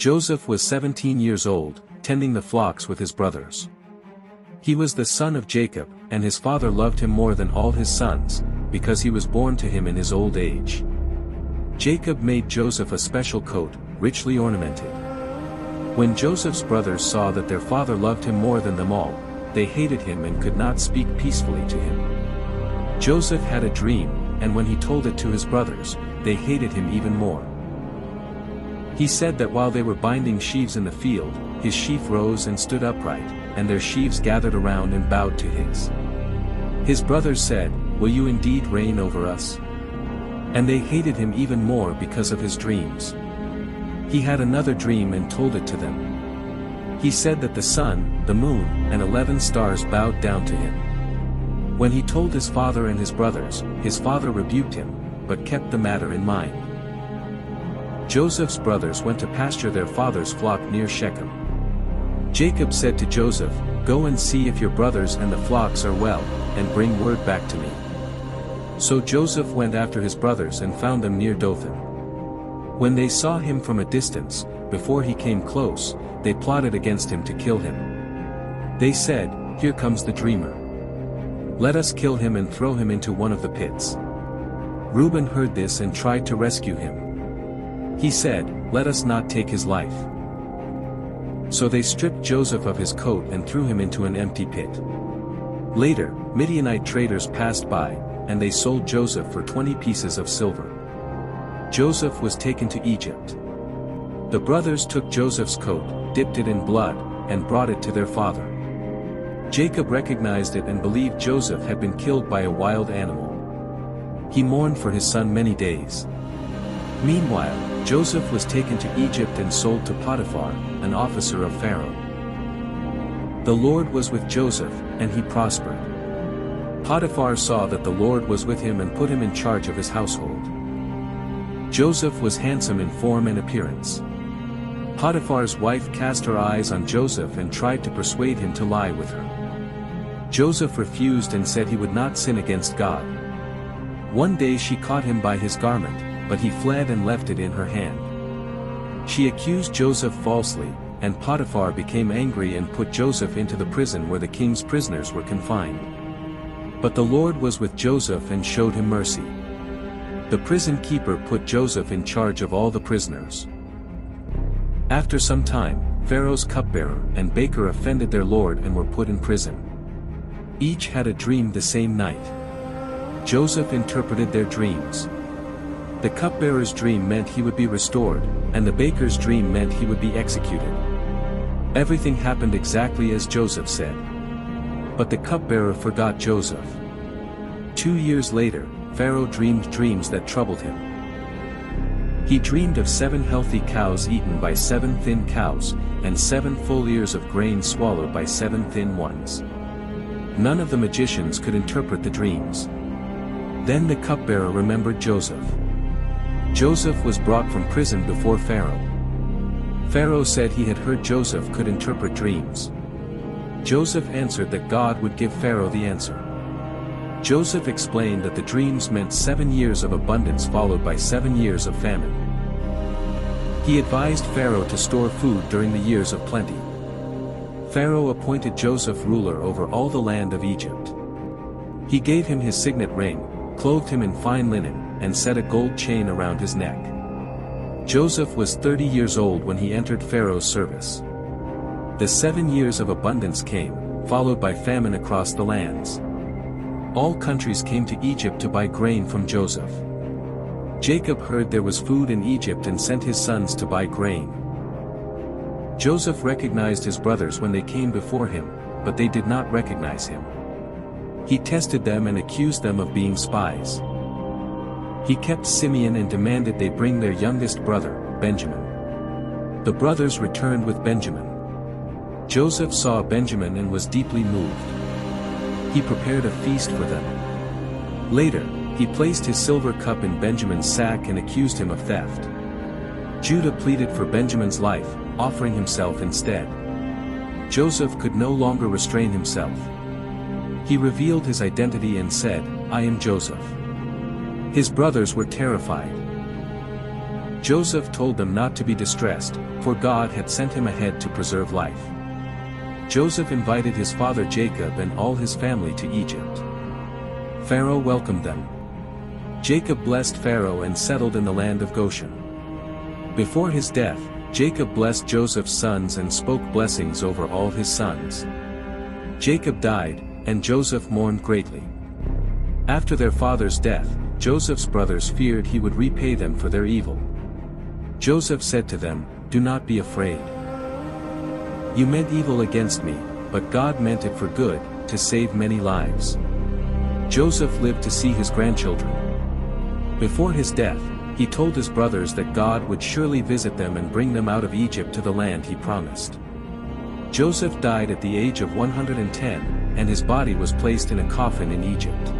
Joseph was 17 years old, tending the flocks with his brothers. He was the son of Jacob, and his father loved him more than all his sons, because he was born to him in his old age. Jacob made Joseph a special coat, richly ornamented. When Joseph's brothers saw that their father loved him more than them all, they hated him and could not speak peacefully to him. Joseph had a dream, and when he told it to his brothers, they hated him even more. He said that while they were binding sheaves in the field, his sheaf rose and stood upright, and their sheaves gathered around and bowed to his. His brothers said, "Will you indeed reign over us?" And they hated him even more because of his dreams. He had another dream and told it to them. He said that the sun, the moon, and 11 stars bowed down to him. When he told his father and his brothers, his father rebuked him, but kept the matter in mind. Joseph's brothers went to pasture their father's flock near Shechem. Jacob said to Joseph, "Go and see if your brothers and the flocks are well, and bring word back to me." So Joseph went after his brothers and found them near Dothan. When they saw him from a distance, before he came close, they plotted against him to kill him. They said, "Here comes the dreamer. Let us kill him and throw him into one of the pits." Reuben heard this and tried to rescue him. He said, "Let us not take his life." So they stripped Joseph of his coat and threw him into an empty pit. Later, Midianite traders passed by, and they sold Joseph for 20 pieces of silver. Joseph was taken to Egypt. The brothers took Joseph's coat, dipped it in blood, and brought it to their father. Jacob recognized it and believed Joseph had been killed by a wild animal. He mourned for his son many days. Meanwhile, Joseph was taken to Egypt and sold to Potiphar, an officer of Pharaoh. The Lord was with Joseph, and he prospered. Potiphar saw that the Lord was with him and put him in charge of his household. Joseph was handsome in form and appearance. Potiphar's wife cast her eyes on Joseph and tried to persuade him to lie with her. Joseph refused and said he would not sin against God. One day she caught him by his garment, but he fled and left it in her hand. She accused Joseph falsely, and Potiphar became angry and put Joseph into the prison where the king's prisoners were confined. But the Lord was with Joseph and showed him mercy. The prison keeper put Joseph in charge of all the prisoners. After some time, Pharaoh's cupbearer and baker offended their lord and were put in prison. Each had a dream the same night. Joseph interpreted their dreams. The cupbearer's dream meant he would be restored, and the baker's dream meant he would be executed. Everything happened exactly as Joseph said. But the cupbearer forgot Joseph. 2 years later, Pharaoh dreamed dreams that troubled him. He dreamed of 7 healthy cows eaten by 7 thin cows, and 7 full ears of grain swallowed by 7 thin ones. None of the magicians could interpret the dreams. Then the cupbearer remembered Joseph. Joseph was brought from prison before Pharaoh. Pharaoh said he had heard Joseph could interpret dreams. Joseph answered that God would give Pharaoh the answer. Joseph explained that the dreams meant 7 years of abundance followed by 7 years of famine. He advised Pharaoh to store food during the years of plenty. Pharaoh appointed Joseph ruler over all the land of Egypt. He gave him his signet ring, clothed him in fine linen, and set a gold chain around his neck. Joseph was 30 years old when he entered Pharaoh's service. The 7 years of abundance came, followed by famine across the lands. All countries came to Egypt to buy grain from Joseph. Jacob heard there was food in Egypt and sent his sons to buy grain. Joseph recognized his brothers when they came before him, but they did not recognize him. He tested them and accused them of being spies. He kept Simeon and demanded they bring their youngest brother, Benjamin. The brothers returned with Benjamin. Joseph saw Benjamin and was deeply moved. He prepared a feast for them. Later, he placed his silver cup in Benjamin's sack and accused him of theft. Judah pleaded for Benjamin's life, offering himself instead. Joseph could no longer restrain himself. He revealed his identity and said, "I am Joseph." His brothers were terrified. Joseph told them not to be distressed, for God had sent him ahead to preserve life. Joseph invited his father Jacob and all his family to Egypt. Pharaoh welcomed them. Jacob blessed Pharaoh and settled in the land of Goshen. Before his death, Jacob blessed Joseph's sons and spoke blessings over all his sons. Jacob died, and Joseph mourned greatly. After their father's death, Joseph's brothers feared he would repay them for their evil. Joseph said to them, "Do not be afraid. You meant evil against me, but God meant it for good, to save many lives." Joseph lived to see his grandchildren. Before his death, he told his brothers that God would surely visit them and bring them out of Egypt to the land he promised. Joseph died at the age of 110, and his body was placed in a coffin in Egypt.